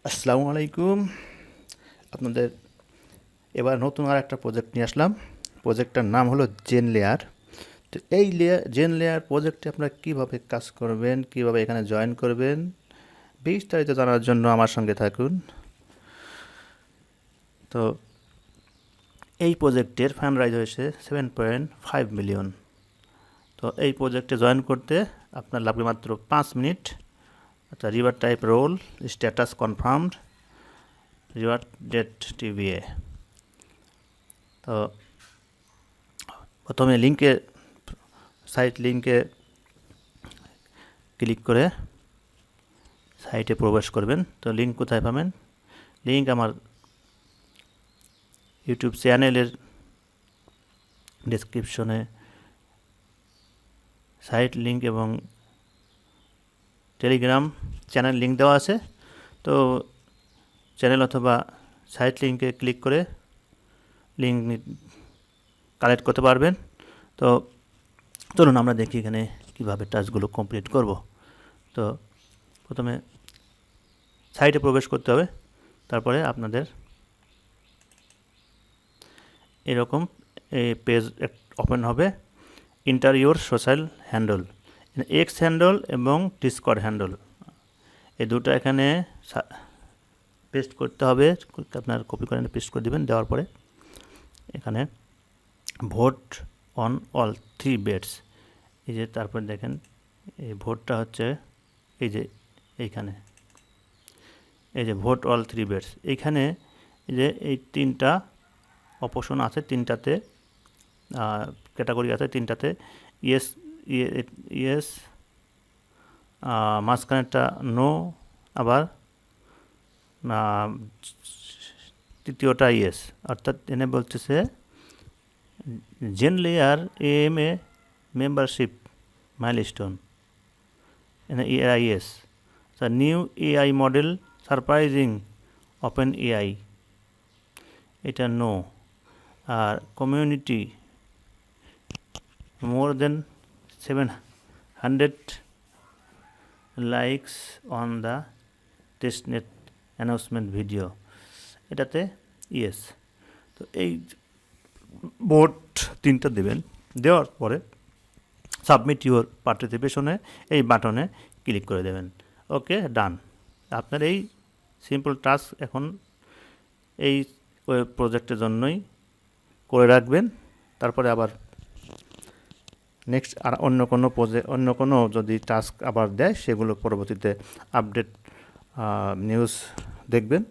আসসালামু আলাইকুম। আপনাদের এবার নতুন আর একটা প্রজেক্ট নিয়ে আসলাম। প্রজেক্টটার নাম হলো জেন লেয়ার। তো এই জেন লেয়ার প্রজেক্টে আপনারা কীভাবে কাজ করবেন, কীভাবে এখানে জয়েন করবেন, বিস্তারিত জানার জন্য আমার সঙ্গে থাকুন। তো এই প্রজেক্টের ফান্ড রাইজ হয়েছে 7.5 মিলিয়ন। তো এই প্রজেক্টে জয়েন করতে আপনার লাগবে মাত্র 5 মিনিট। আচ্ছা, reward type role, status confirmed, reward date TBA. তো প্রথমে সাইট লিঙ্কে ক্লিক করে সাইটে প্রবেশ করবেন। তো লিঙ্ক কোথায় পাবেন? লিঙ্ক আমার ইউটিউব চ্যানেলের ডেসক্রিপশনে সাইট লিঙ্ক এবং টেলিগ্রাম চ্যানেল লিঙ্ক দেওয়া আছে। তো চ্যানেল অথবা সাইট লিঙ্কে ক্লিক করে লিঙ্ক কালেক্ট করতে পারবেন। তো চলুন আমরা দেখি এখানে কীভাবে টাস্কগুলো কমপ্লিট করব। তো প্রথমে সাইটে প্রবেশ করতে হবে, তারপরে আপনাদের এরকম এই পেজ ওপেন হবে। Enter your social handle, x handle এবং ডিসকর্ড হ্যান্ডল, এই দুটো এখানে পেস্ট করতে হবে। আপনার কপি করে পেস্ট করে দেবেন। দেওয়ার পরে এখানে ভোট অন অল 3 বেডস, এই যে তারপর দেখেন এই ভোটটা হচ্ছে এই যে এইখানে, এই যে ভোট অল 3 বেডস, এইখানে এই যে এই 3টা অপশন আছে, 3টাতে ক্যাটাগরি আছে, 3টাতে ইয়েস ইয়েস, মাঝখানেরটা নো, আবার তৃতীয়টা ইয়েস। অর্থাৎ এনে বলতেছে GenLayer M A membership milestone, এনে AI yes. New AI model surprising OpenAI, এটা নো। আর community more than 700 likes on the testnet announcement video, এটাতে ইয়েস। তো এই ভোট 3টা দেবেন। দেওয়ার পরে সাবমিট ইউর পার্টিসিপেশনে এই বাটনে ক্লিক করে দেবেন। ওকে, ডান। আপনার এই সিম্পল টাস্ক এখন এই ওয়েব প্রজেক্টের জন্যই করে রাখবেন। তারপরে আবার নেক্সট আর অন্য কোনো যদি টাস্ক আবার দেয় সেগুলো পরবর্তীতে আপডেট নিউজ দেখবেন,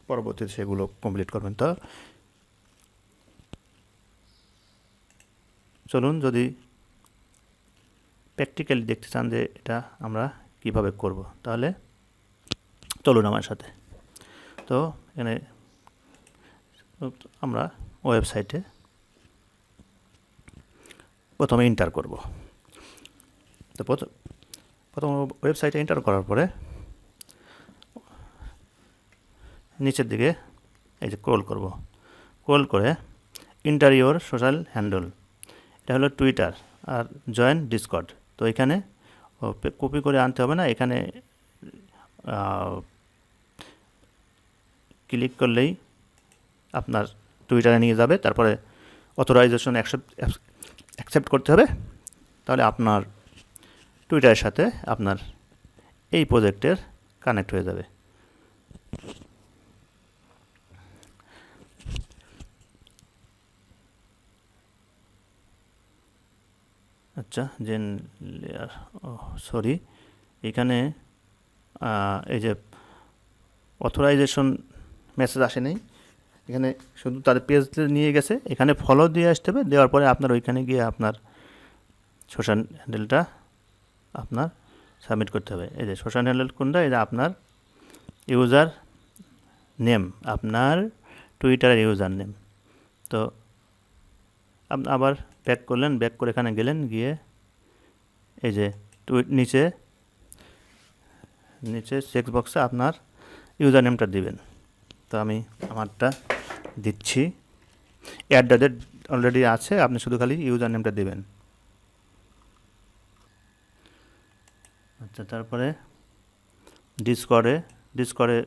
পরবর্তীতে সেগুলো কমপ্লিট করবেন। তো চলুন, যদি প্র্যাকটিক্যালি দেখতে চান যে এটা আমরা কিভাবে করব, তাহলে চলুন আমার সাথে। তো এখানে আমরা ওয়েবসাইটে প্রথমে এন্টার করব। তো প্রথম ওয়েবসাইটে এন্টার করার পরে নিচের দিকে এই যে স্ক্রল করব। স্ক্রল করে এন্টার ইউর সোশ্যাল হ্যান্ডল, এটা হলো টুইটার, আর জয়েন ডিসকর্ড। তো এখানে কপি করে আনতে হবে না, এখানে ক্লিক করলেই আপনার টুইটারে নিয়ে যাবে। তারপরে অথরাইজেশন অ্যাকসেপ্ট করতে হবে, তাহলে আপনার টুইটারের সাথে আপনার এই প্রজেক্টের কানেক্ট হয়ে যাবে। আচ্ছা, জেন লেয়ার, সরি, এখানে এই যে অথরাইজেশন মেসেজ আসেনি, এখানে শুধু তাদের পেজ নিয়ে গেছে। এখানে ফলো দিয়ে আসতে হবে। দেওয়ার পরে আপনার ওইখানে গিয়ে আপনার সোশ্যাল হ্যান্ডেলটা আপনার সাবমিট করতে হবে। এই যে সোশ্যাল হ্যান্ডেল কোনটা, এই যে আপনার ইউজার নেম, আপনার টুইটারের ইউজার নেম। তো আবার ব্যাক করলেন, ব্যাক করে এখানে গেলেন, গিয়ে এই যে নিচে চেক বক্সে আপনার ইউজার নেমটা দিবেন। তো আমি আমারটা দিচ্ছি, অ্যাট অলরেডি আছে, আপনি শুধু খালি ইউজার নেমটা দেবেন। আচ্ছা, তারপরে ডিসকর্ডে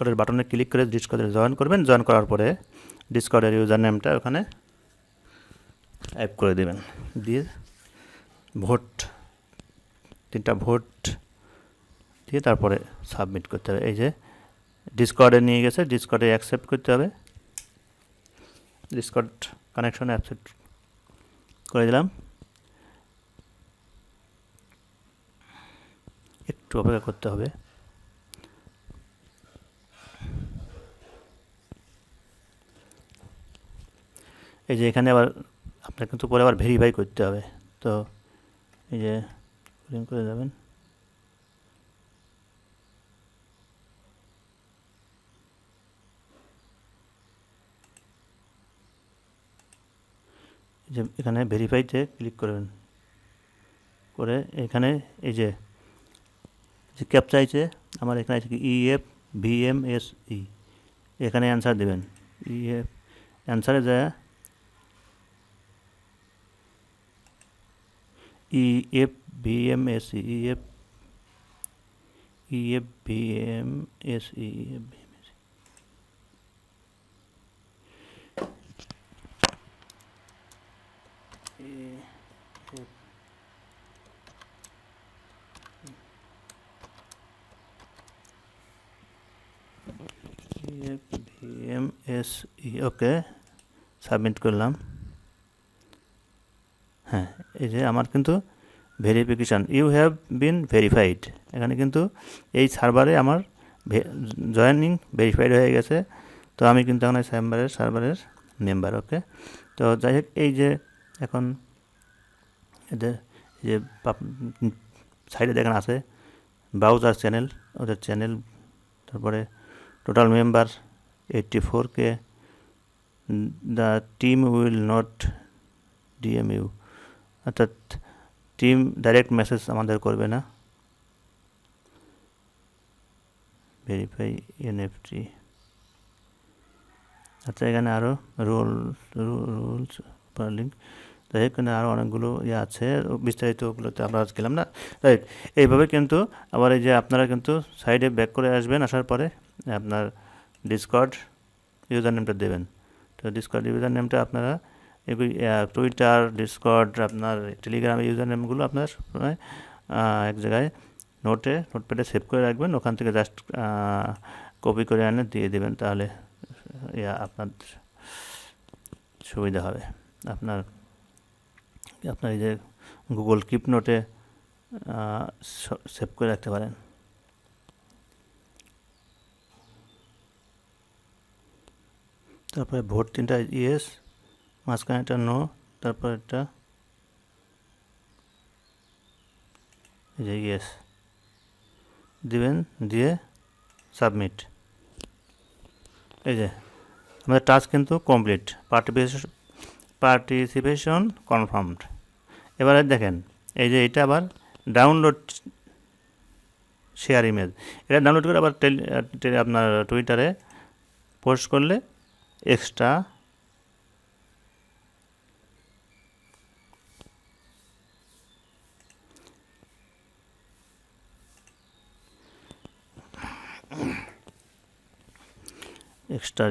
ডিসকর্ডের বাটনে ক্লিক করে ডিসকর্ডে জয়েন করবেন। জয়েন করার পরে ডিসকর্ডের ইউজার নেমটা ওখানে টাইপ করে দেবেন, দিয়ে ভোট 3টা ভোট দিয়ে তারপরে সাবমিট করতে হবে। এই যে ডিসকর্ডে নিয়ে গেছে, ডিসকর্ডে অ্যাকসেপ্ট করতে হবে। ডিসকর্ড কানেকশনে অ্যাকসেপ্ট করে দিলাম। একটু অপেক্ষা করতে হবে। এই যে এখানে আবার আপনার কিন্তু পরে আবার ভেরিফাই করতে হবে। তো এই যে লিঙ্ক করে যাবেন, যে এখানে ভেরিফাইতে ক্লিক করবেন, করে এখানে এই যে ক্যাপচা আছে আমার এখানে আছে কি EFVMSE, এখানে অ্যান্সার দেবেন। অ্যান্সারে যায় EFVMSE ওকে, সাবমিট করলাম। হ্যাঁ, এই যে আমার কিন্তু verification you have been verified, এখানে কিন্তু এই সার্ভারে আমার জয়েনিং ভেরিফাইড হয়ে গেছে। তো আমি কিন্তু এখন সার্ভারের মেম্বার। ওকে, তো যাই হোক, এই যে এখন এদের যে সাইডে দেখেন আছে ব্রাউজার চ্যানেল, ওদের চ্যানেল, তারপরে total member 84K, the team will not DM you, অর্থাৎ টিম ডাইরেক্ট মেসেজ আমাদের করবে না। ভেরিফাই এনএফটি, আচ্ছা এখানে আরও রুলস লিঙ্ক, তাই এখানে আরও অনেকগুলো ইয়ে আছে, বিস্তারিত ওগুলোতে আমরা আজ গেলাম না। রাইট, এইভাবে কিন্তু আবার এই যে আপনারা কিন্তু সাইডে ব্যাক করে আসবেন, আসার পরে আপনার ডিসকর্ড ইউজার নেমটা দেবেন। তো ডিসকর্ড ইউজার নেমটা আপনারা টুইটার, ডিসকর্ড, আপনার টেলিগ্রামের ইউজার নেমগুলো আপনার এক জায়গায় নোটপ্যাডে সেভ করে রাখবেন, ওখান থেকে জাস্ট কপি করে এনে দিয়ে দেবেন, তাহলে আপনার সুবিধা হবে। আপনার এই যে গুগল কিপ নোটে সেভ করে রাখতে পারেন। তারপরে ভোট 3টা ইয়েস, মাঝখানে একটা নো, তারপর একটা এই যে ইয়েস দিবেন, দিয়ে সাবমিট। এই যে আমাদের টাস্ক কিন্তু কমপ্লিট, পার্টিসিপেশন কনফার্মড। এবারে দেখেন এই যে এটা আবার ডাউনলোড শেয়ার ইমেজ, এটা ডাউনলোড করে আবার আপনার টুইটারে পোস্ট করলে এক্সট্রা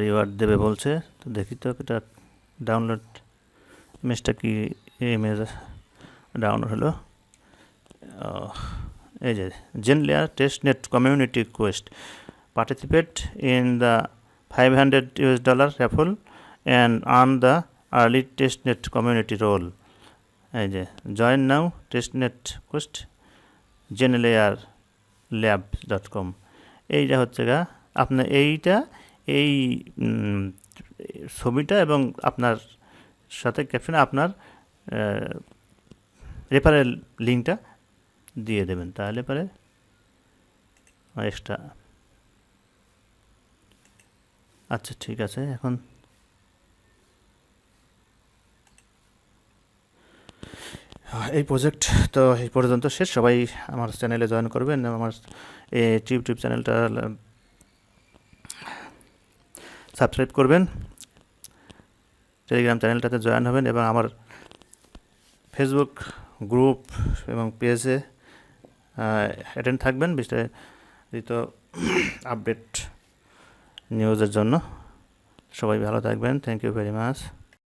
রিওয়ার্ড দেবে বলছে। তো দেখি তো এটা ডাউনলোড ইমেজটা কি ইমেজ ডাউনলোড হলো। এই যে GenLayer testnet community quest, participate in the $500 raffle and earn the early testnet community role. এই যে জয়েন নাও টেস্টনেট কোয়েস্ট genlayerlabs.com, এইটা হচ্ছে গা আপনার এই ছবিটা এবং আপনার সাথে ক্যাপশনে আপনার রেফারেল লিঙ্কটা দিয়ে দেবেন, তাহলে পরে এক্সট্রা। আচ্ছা ঠিক আছে, এখন এই প্রজেক্ট তো এই পর্যন্ত শেষ। সবাই আমার চ্যানেলে জয়েন করবেন, আমার এই ইউটিউব চ্যানেলটা সাবস্ক্রাইব করবেন, টেলিগ্রাম চ্যানেলটাতে জয়েন হবেন এবং আমার ফেসবুক গ্রুপ এবং পেজে অ্যাটেন্ড থাকবেন। বিস্তারিত আপডেট নিউজের জন্য। সবাই ভালো থাকবেন। Thank you very much.